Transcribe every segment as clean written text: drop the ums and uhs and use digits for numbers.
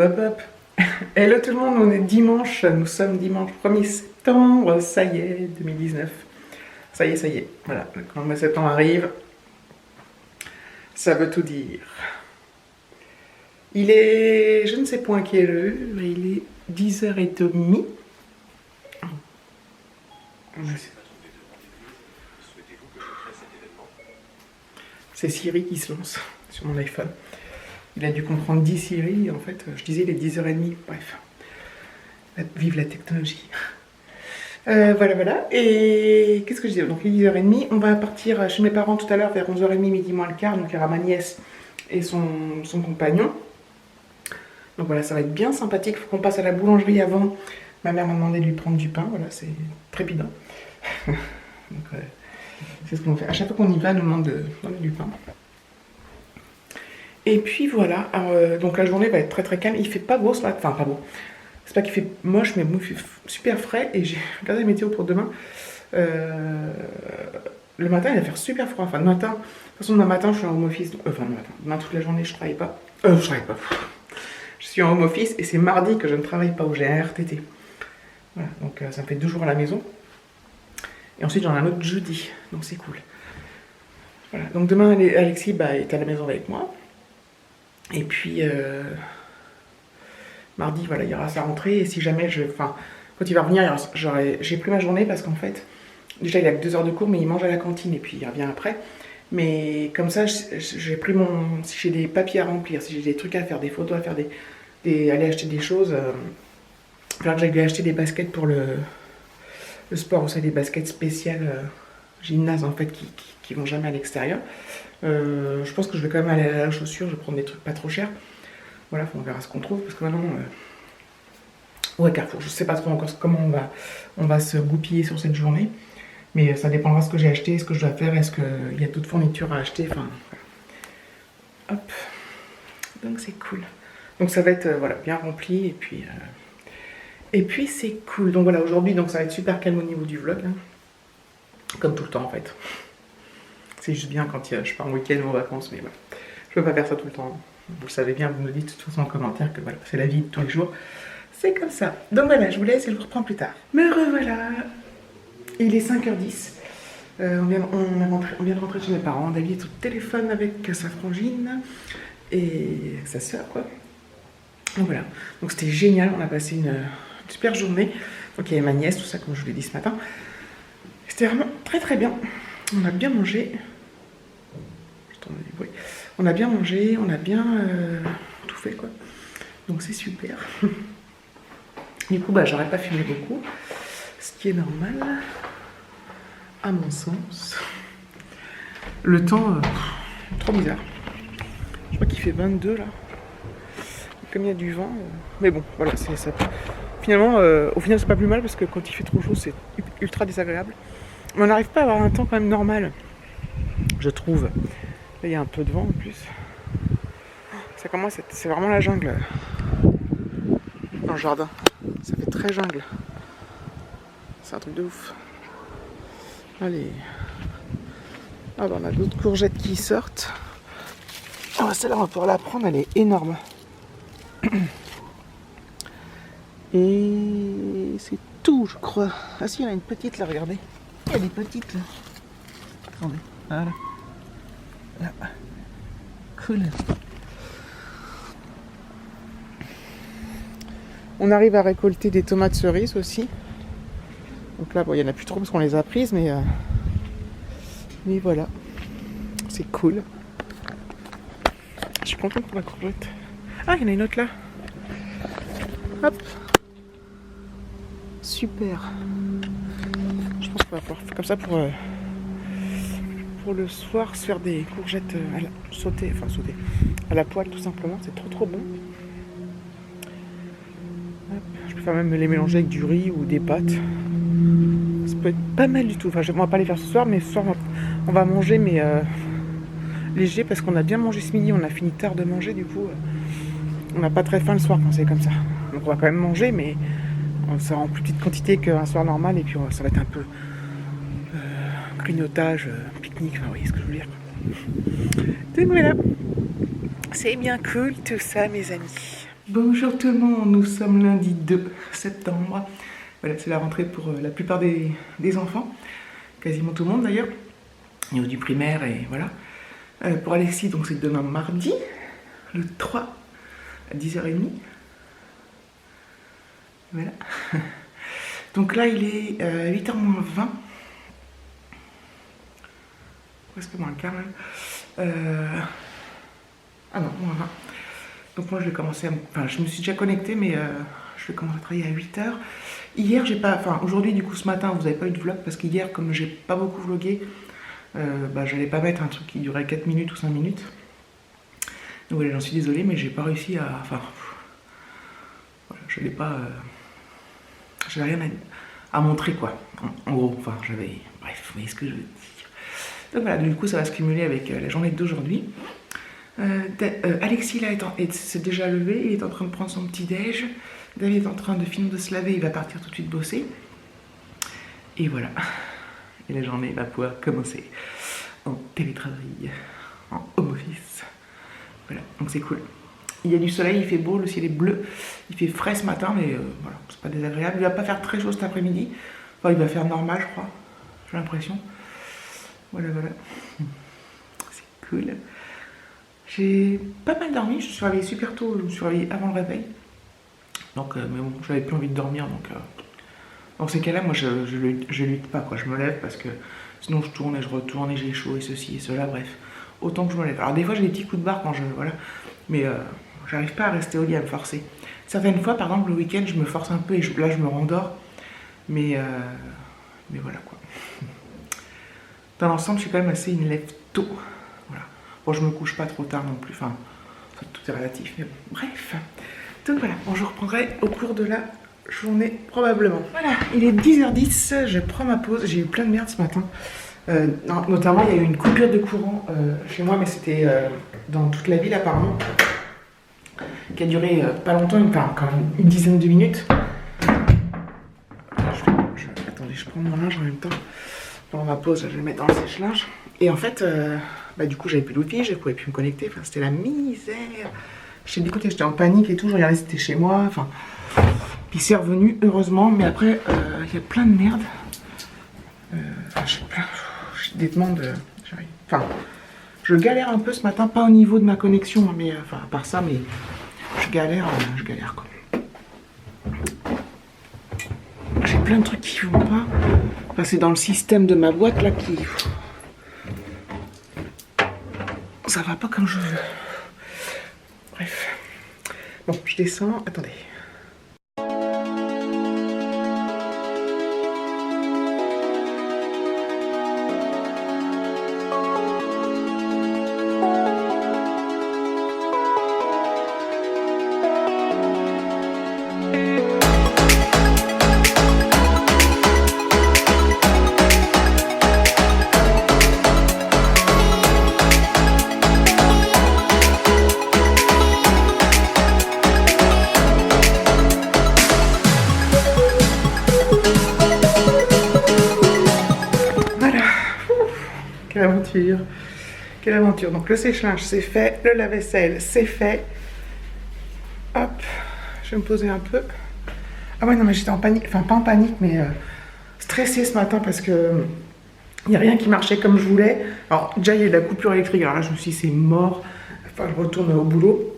Hop hop hop. Hello tout le monde, on est dimanche, nous sommes dimanche 1er septembre, ça y est, 2019. Ça y est, voilà, quand le mois de septembre arrive, ça veut tout dire. Il est, je ne sais point quelle heure, il est 10h30. C'est Siri qui se lance sur mon iPhone. Il a dû comprendre 10 Siri, en fait, je disais il est 10h30, bref. Vive la technologie. Voilà. Et qu'est-ce que je disais? Donc il est 10h30, on va partir chez mes parents tout à l'heure vers 11h30, midi moins le quart. Donc il y aura ma nièce et son compagnon. Donc voilà, ça va être bien sympathique. Il faut qu'on passe à la boulangerie avant. Ma mère m'a demandé de lui prendre du pain, voilà, c'est trépidant. Donc c'est ce qu'on fait. À chaque fois qu'on y va, elle nous demande de donner du pain. Et puis voilà, alors, donc la journée va être très très calme. Il fait pas beau ce matin, enfin pas beau. C'est pas qu'il fait moche, mais il fait super frais. Et j'ai regardé la météo pour demain. Le matin, il va faire super froid. Enfin, le matin, de toute façon, demain matin, je suis en home office. Enfin, le matin, demain toute la journée, je travaille pas. Je travaille pas. Je suis en home office et c'est mardi que je ne travaille pas, où j'ai un RTT. Voilà, donc ça me fait 2 jours à la maison. Et ensuite, j'en ai un autre jeudi. Donc c'est cool. Voilà, donc demain, Alexis est à la maison avec moi. Et puis, mardi, voilà, il y aura sa rentrée. Et si jamais quand il va revenir, j'ai pris ma journée parce qu'en fait, déjà, il a que 2 heures de cours, mais il mange à la cantine et puis il revient après. Mais comme ça, j'ai pris si j'ai des papiers à remplir, si j'ai des trucs à faire, des photos à faire, aller acheter des choses, il va falloir que j'aille acheter des baskets pour le sport, vous savez, des baskets spéciales gymnase en fait qui vont jamais à l'extérieur. Je pense que je vais quand même aller à la chaussure, je vais prendre des trucs pas trop chers. Voilà, on verra ce qu'on trouve parce que maintenant, ouais, Carrefour, je sais pas trop encore comment on va se goupiller sur cette journée, mais ça dépendra de ce que j'ai acheté, ce que je dois faire, est-ce qu'il y a d'autres fournitures à acheter, enfin, voilà. Hop, donc c'est cool. Donc ça va être voilà, bien rempli et puis c'est cool. Donc voilà, aujourd'hui donc ça va être super calme au niveau du vlog, hein. Comme tout le temps en fait. C'est juste bien quand je pars en week-end ou en vacances, mais voilà. Je peux pas faire ça tout le temps. Vous le savez bien, vous me dites de toute façon en commentaire que voilà, c'est la vie de tous les jours. C'est comme ça. Donc voilà, je vous laisse et je vous reprends plus tard. Me revoilà. Il est 5h10. On vient de rentrer chez mes parents. David est au téléphone avec sa frangine et sa soeur, quoi. Donc voilà. Donc c'était génial. On a passé une super journée. Donc il y avait ma nièce, tout ça, comme je vous l'ai dit ce matin. C'était vraiment très très bien. On a bien mangé. On a bien mangé, on a bien tout fait, quoi. Donc c'est super. Du coup, j'aurais pas fumé beaucoup. Ce qui est normal, à mon sens. Le temps, trop bizarre. Je crois qu'il fait 22 là. Comme il y a du vent. Mais bon, voilà, c'est ça. Finalement, au final, c'est pas plus mal parce que quand il fait trop chaud, c'est ultra désagréable. Mais on n'arrive pas à avoir un temps quand même normal, je trouve. Là, il y a un peu de vent en plus. Ça commence, c'est vraiment la jungle dans le jardin. Ça fait très jungle. C'est un truc de ouf. Allez. Ah on a d'autres courgettes qui sortent. Ah, celle-là, on va pouvoir la prendre, elle est énorme. Et c'est tout, je crois. Ah si, il y en a une petite là, regardez. Il y a des petites là. Attendez, voilà. Là. Cool. On arrive à récolter des tomates cerises aussi. Donc là, bon, il n'y en a plus trop parce qu'on les a prises, mais voilà. C'est cool. Je suis contente pour la courgette. Ah, il y en a une autre là. Hop. Super. Je pense qu'on va pouvoir faire comme ça pour le soir, se faire des courgettes sautées, à la poêle tout simplement. C'est trop bon. Hop. Je peux même les mélanger avec du riz ou des pâtes. Ça peut être pas mal du tout. Enfin, on va pas les faire ce soir, mais ce soir on va manger, mais léger parce qu'on a bien mangé ce midi. On a fini tard de manger, du coup on n'a pas très faim le soir quand c'est comme ça. Donc on va quand même manger, mais ça en plus petite quantité qu'un soir normal, et puis ça va être un peu grignotage, pique-nique, enfin vous voyez ce que je veux dire. Donc voilà, c'est bien cool tout ça mes amis. Bonjour tout le monde, nous sommes lundi 2 septembre. Voilà, c'est la rentrée pour la plupart des enfants, quasiment tout le monde d'ailleurs, au niveau du primaire et voilà. Pour Alexis, donc c'est demain mardi, le 3 à 10h30. Voilà. Donc là il est 8h moins 20. Presque moins le quart même. Ah non, moins 20. Donc moi je vais commencer enfin je me suis déjà connectée mais je vais commencer à travailler à 8h. Hier j'ai pas, enfin aujourd'hui du coup ce matin vous n'avez pas eu de vlog parce qu'hier comme j'ai pas beaucoup vlogué, j'allais pas mettre un truc qui durait 4 minutes ou 5 minutes. Donc voilà, j'en suis désolée mais j'ai pas réussi à, enfin voilà, je n'ai pas, j'avais rien à montrer quoi, en gros, enfin j'avais, bref, vous voyez ce que je veux dire. Donc voilà, du coup ça va se cumuler avec la journée d'aujourd'hui. Alexis là s'est déjà levé, il est en train de prendre son petit déj. David est en train de finir de se laver, il va partir tout de suite bosser. Et voilà. Et la journée va pouvoir commencer en télétravail, en home office. Voilà, donc c'est cool. Il y a du soleil, il fait beau, le ciel est bleu, il fait frais ce matin, mais voilà, c'est pas désagréable. Il va pas faire très chaud cet après-midi. Enfin, il va faire normal, je crois. J'ai l'impression. Voilà, voilà. C'est cool. J'ai pas mal dormi, je me suis réveillée super tôt, je me suis réveillée avant le réveil. Donc, mais bon, j'avais plus envie de dormir, donc dans ces cas-là, moi je lutte pas, quoi. Je me lève parce que sinon je tourne et je retourne et j'ai chaud et ceci et cela, bref. Autant que je me lève. Alors des fois j'ai des petits coups de barre quand je, voilà, mais j'arrive pas à rester au lit, à me forcer. Certaines fois, par exemple, le week-end, je me force un peu et là je me rendors, mais voilà quoi. Dans l'ensemble, je suis quand même assez une lève tôt. Voilà. Bon, je me couche pas trop tard non plus, enfin, tout est relatif, mais bon, bref. Donc voilà, bon, je reprendrai au cours de la journée probablement. Voilà, il est 10h10, je prends ma pause, j'ai eu plein de merde ce matin. Notamment, il y a eu une coupure de courant chez moi, mais c'était dans toute la ville apparemment, qui a duré pas longtemps, enfin quand même une dizaine de minutes. Attendez, je prends mon linge en même temps. Pendant ma pause, je vais le mettre dans le sèche-linge. Et en fait, du coup, j'avais plus de wifi, je pouvais plus me connecter. Enfin, c'était la misère. J'étais dégoûtée, j'étais en panique et tout. Je regardais si c'était chez moi. Enfin, puis c'est revenu, heureusement. Mais après, il y a plein de merde. J'ai des demandes. Enfin, je galère un peu ce matin, pas au niveau de ma connexion, mais enfin, à part ça, mais je galère quoi. J'ai plein de trucs qui vont pas. Enfin, c'est dans le système de ma boîte là qui. Ça va pas comme je veux. Bref. Bon, je descends. Attendez. Quelle aventure. Donc le sèche-linge c'est fait, le lave-vaisselle c'est fait. Hop, je vais me poser un peu. Ah ouais non mais j'étais en panique, enfin pas en panique mais stressée ce matin parce que il n'y a rien qui marchait comme je voulais. Alors déjà il y a eu la coupure électrique, alors là je me suis dit c'est mort. Enfin je retourne au boulot.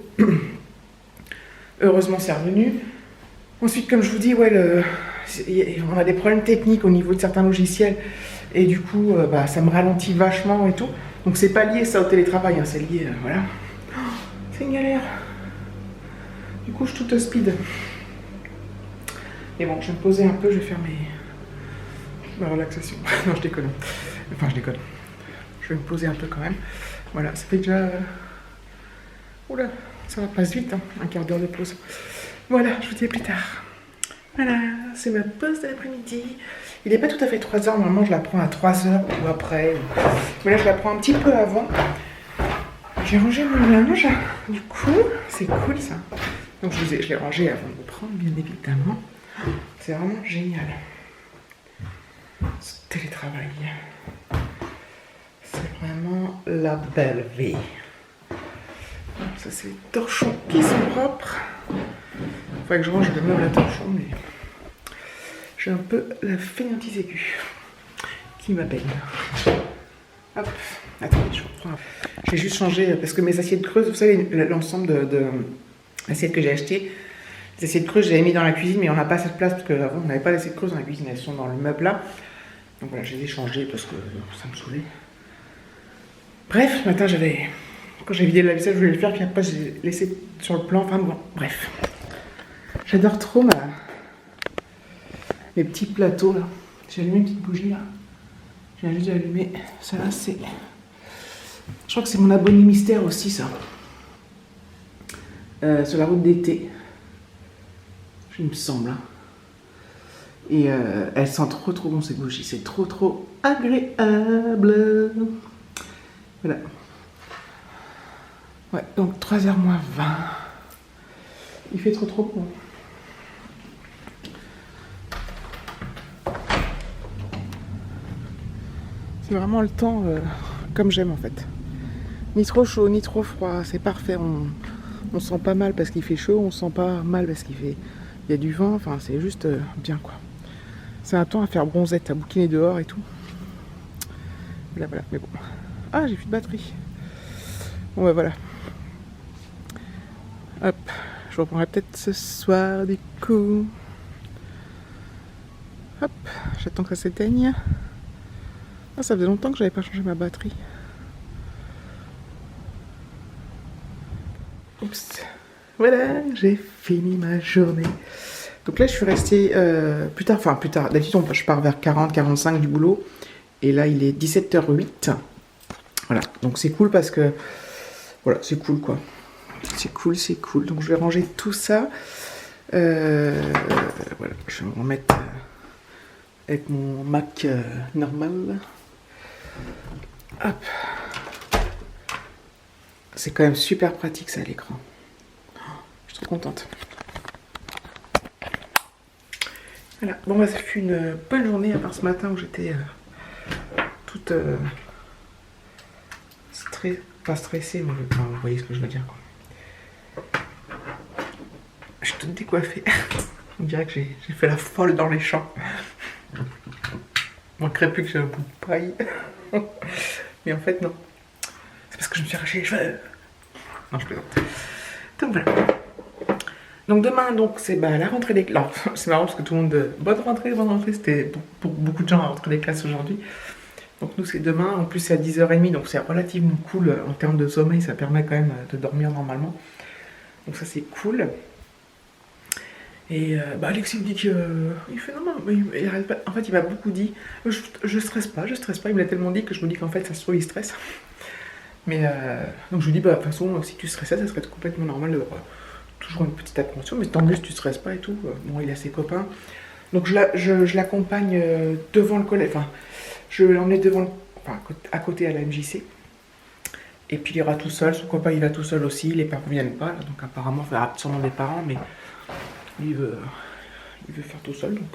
Heureusement c'est revenu. Ensuite comme je vous dis, ouais, on a des problèmes techniques au niveau de certains logiciels. Et du coup, ça me ralentit vachement et tout. Donc c'est pas lié ça au télétravail, hein, c'est lié, voilà. Oh, c'est une galère. Du coup, je suis toute speed. Et bon, je vais me poser un peu, je vais faire ma relaxation. Non, je déconne. Enfin, je déconne. Je vais me poser un peu quand même. Voilà, ça fait déjà... Oula, ça va passe vite, hein, un quart d'heure de pause. Voilà, je vous dis à plus tard. Voilà, c'est ma pause de l'après-midi. Il n'est pas tout à fait 3h, normalement je la prends à 3h ou après. Mais là je la prends un petit peu avant. J'ai rangé mon linge, du coup, c'est cool ça. Donc je l'ai rangé avant de vous prendre, bien évidemment. C'est vraiment génial. Ce télétravail. C'est vraiment la belle vie. Donc ça c'est les torchons qui sont propres. Faudrait que je range le meuble à torchon, mais j'ai un peu la fainéantise aiguë qui m'appelle. Hop, attendez, je reprends. J'ai juste changé parce que mes assiettes creuses, vous savez, l'ensemble de assiettes que j'ai achetées, les assiettes creuses, j'avais mis dans la cuisine, mais on n'a pas assez de place parce qu'avant on n'avait pas d'assiettes creuses dans la cuisine, elles sont dans le meuble là. Donc voilà, je les ai changées parce que ça me saoulait. Bref, ce matin quand j'ai vidé la vaisselle, je voulais le faire, puis après j'ai laissé sur le plan. Enfin bon, bref. J'adore trop mes petits plateaux là. J'ai allumé une petite bougie là. J'ai juste allumé. Ça là, c'est. Je crois que c'est mon abonné mystère aussi, ça. Sur la route d'été. Il me semble. Hein. Et elles sentent trop bon ces bougies. C'est trop agréable. Voilà. Ouais, donc 3h moins 20. Il fait trop bon. C'est vraiment le temps comme j'aime en fait. Ni trop chaud, ni trop froid, c'est parfait. On sent pas mal parce qu'il fait chaud, on sent pas mal parce il y a du vent, enfin c'est juste bien quoi. C'est un temps à faire bronzette, à bouquiner dehors et tout. Voilà, mais bon. Ah, j'ai plus de batterie. Bon bah voilà. Hop, je reprendrai peut-être ce soir du coup. Hop, j'attends que ça s'éteigne. Ah, ça faisait longtemps que j'avais pas changé ma batterie. Oups. Voilà, j'ai fini ma journée. Donc là, je suis restée plus tard. D'habitude, je pars vers 40-45 du boulot. Et là, il est 17h08. Voilà, donc c'est cool parce que... Voilà, c'est cool quoi. C'est cool. Donc je vais ranger tout ça. Voilà, je vais me remettre avec mon Mac normal. Hop. C'est quand même super pratique ça à l'écran. Je suis trop contente. Voilà, bon bah ça fut une bonne journée à part ce matin où j'étais toute pas stressée, mais enfin, vous voyez ce que je veux dire quoi. Je suis toute décoiffée. On dirait que j'ai fait la folle dans les champs. Il manquerait plus que j'ai un bout de paille. Mais en fait non. C'est parce que je me suis arraché les cheveux. Non, je plaisante. Donc voilà. Donc demain, c'est la rentrée des classes. C'est marrant parce que tout le monde... Bonne rentrée, c'était pour beaucoup de gens la rentrée des classes aujourd'hui. Donc nous, c'est demain. En plus, c'est à 10h30, donc c'est relativement cool en termes de sommeil. Ça permet quand même de dormir normalement. Donc ça, c'est cool. Et Alexis me dit que... il fait non, il arrête pas. En fait, il m'a beaucoup dit... Je stresse pas. Il me l'a tellement dit que je me dis qu'en fait, ça se trouve, il stresse. Mais donc je lui dis, de toute façon, si tu stressais, ça serait complètement normal de... toujours une petite appréhension, mais tant mieux si tu stresses pas et tout. Bon, il a ses copains. Donc je l'accompagne devant le collège. Enfin, je vais l'emmener à côté à la MJC. Et puis il ira tout seul. Son copain, il va tout seul aussi. Les parents ne viennent pas. Là, donc apparemment, il verra sûrement des parents, mais lui, il veut faire tout seul. Donc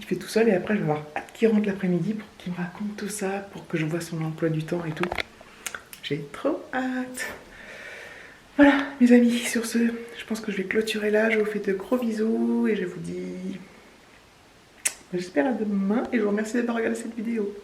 il fait tout seul. Et après, je vais avoir hâte qu'il rentre l'après-midi pour qu'il me raconte tout ça, pour que je vois son emploi du temps et tout. J'ai trop hâte. Voilà, mes amis, sur ce, je pense que je vais clôturer là. Je vous fais de gros bisous et je vous dis... J'espère à demain et je vous remercie d'avoir regardé cette vidéo.